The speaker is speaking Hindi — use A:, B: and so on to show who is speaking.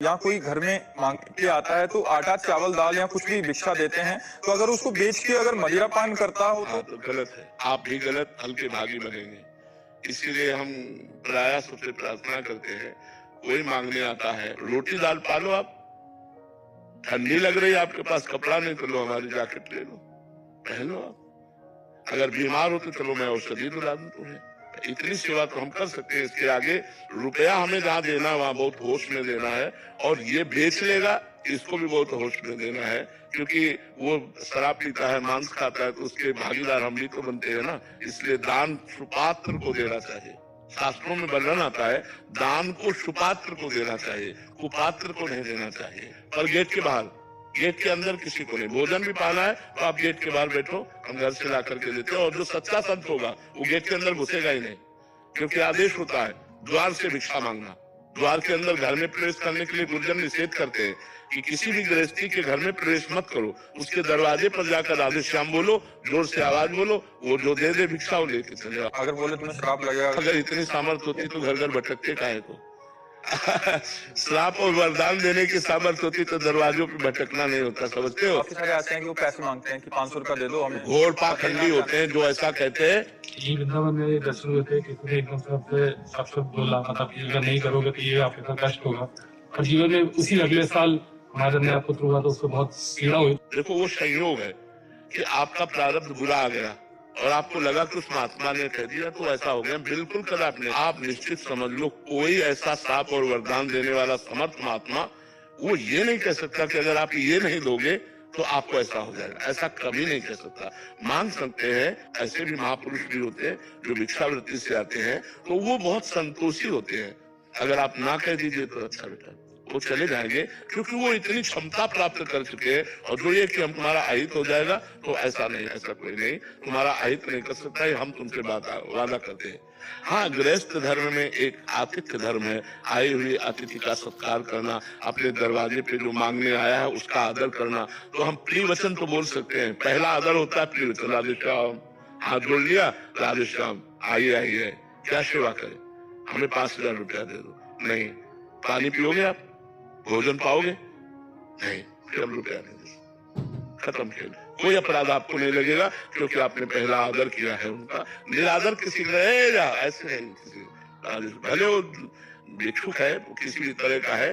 A: या कोई घर में मांग के आता है तो आटा चावल दाल या कुछ भी भिक्षा देते हैं, तो अगर उसको बेच के अगर मदिरा पान करता हो
B: तो गलत है। आप भी गलत हल्के भागी बनेंगे। इसीलिए हम प्रयास से प्रार्थना करते हैं, कोई मांगने आता है रोटी दाल पालो, आप ठंडी लग रही है आपके पास कपड़ा नहीं तो लो हमारी जैकेट ले लो, पहन लो। आप अगर बीमार हो तो चलो मैं औषधि दिला दूं तुम्हें। इतनी सेवा तो हम कर सकते हैं। इसके आगे रुपया हमें जहाँ देना वहाँ बहुत होश में देना है, और ये बेच लेगा इसको भी बहुत होश में देना है, क्योंकि वो शराब पीता है, मांस खाता है, तो उसके भागीदार हम भी तो बनते हैं ना। इसलिए दान सुपात्र को देना चाहिए। शास्त्रों में वर्णन आता है दान को सुपात्र को देना चाहिए, कुपात्र को नहीं देना चाहिए। पर गेट के बाहर, गेट के अंदर किसी को नहीं। भोजन भी पाना है तो आप गेट के बाहर बैठो, हम घर से ला करके देते हैं। और जो सच्चा संत होगा वो गेट के अंदर घुसेगा ही नहीं, क्योंकि आदेश होता है द्वार से भिक्षा मांगना। द्वार के अंदर घर में प्रवेश करने के लिए गुरुजन निषेध करते हैं कि किसी भी गृहस्थी के घर में प्रवेश मत करो। उसके दरवाजे पर जाकर राधे श्याम बोलो, जोर से आवाज बोलो, वो जो दे दे भिक्षा वो लेके चले।
A: अगर बोले तुम्हें श्राप लगेगा,
B: अगर इतनी सामर्थ्य होती तो घर घर भटकते काहे को। श्राप और वरदान देने की सामर्थ्य होती तो दरवाजों पे भटकना नहीं होता, समझते हो।
A: काफी सारे आते हैं कि वो पैसे मांगते हैं कि 500 रुपया दे दो हमें।
B: घोर पाखंडी होते हैं जो ऐसा कहते हैं।
C: ये वृंदावन में दर्शन हुए थे, किसी ने एकदम से आपसे बोला, मतलब ये अगर नहीं करोगे तो ये आपके साथ कष्ट होगा। और जीवन में उसी अगले साल हमारे ने आपको पुत्र हुआ तो उसको बहुत पीड़ा हुई।
B: देखो वो संयोग है कि आपका प्रारब्ध बुरा आ गया और आपको लगा कि उस महात्मा ने कह दिया तो ऐसा हो गया। बिल्कुल कर आपने, आप निश्चित समझ लो कोई ऐसा साप और वरदान देने वाला समर्थ महात्मा वो ये नहीं कह सकता कि अगर आप ये नहीं दोगे तो आपको ऐसा हो जाएगा। ऐसा कभी नहीं कह सकता। मांग सकते हैं, ऐसे भी महापुरुष भी होते हैं जो भिक्षावृत्ति से आते हैं, तो वो बहुत संतोषी होते हैं। अगर आप ना कह दीजिए तो अच्छा बेटा, वो चले जाएंगे, क्योंकि वो इतनी क्षमता प्राप्त कर चुके हैं। और जो ये कि हम तुम्हारा अहित हो जाएगा, तो ऐसा नहीं, ऐसा कोई नहीं, तुम्हारा अहित नहीं कर सकता है, हम तुमसे वादा करते हैं। हाँ, गृहस्थ धर्म में एक आतिथ्य धर्म है, आई हुई अतिथि का सत्कार करना, अपने दरवाजे पे जो मांगने आया है उसका आदर करना। तो हम प्रिय वचन तो बोल सकते हैं। पहला आदर होता है प्रिय वचन, राधे श्याम, हाथ जोड़ लिया, राधे श्याम, आइए आइए, क्या सेवा करें, हमें 5000 रुपया दे दो। नहीं, पानी पियोगे आप, भोजन पाओगे, नहीं, फिर हम रुपया नहीं दे, खत्म खेल। कोई अपराध आपको नहीं लगेगा, क्योंकि आपने पहला आदर किया है उनका। निरादर किसी का ऐसे है, भले वो भिक्षुक है, किसी भी तरह का है,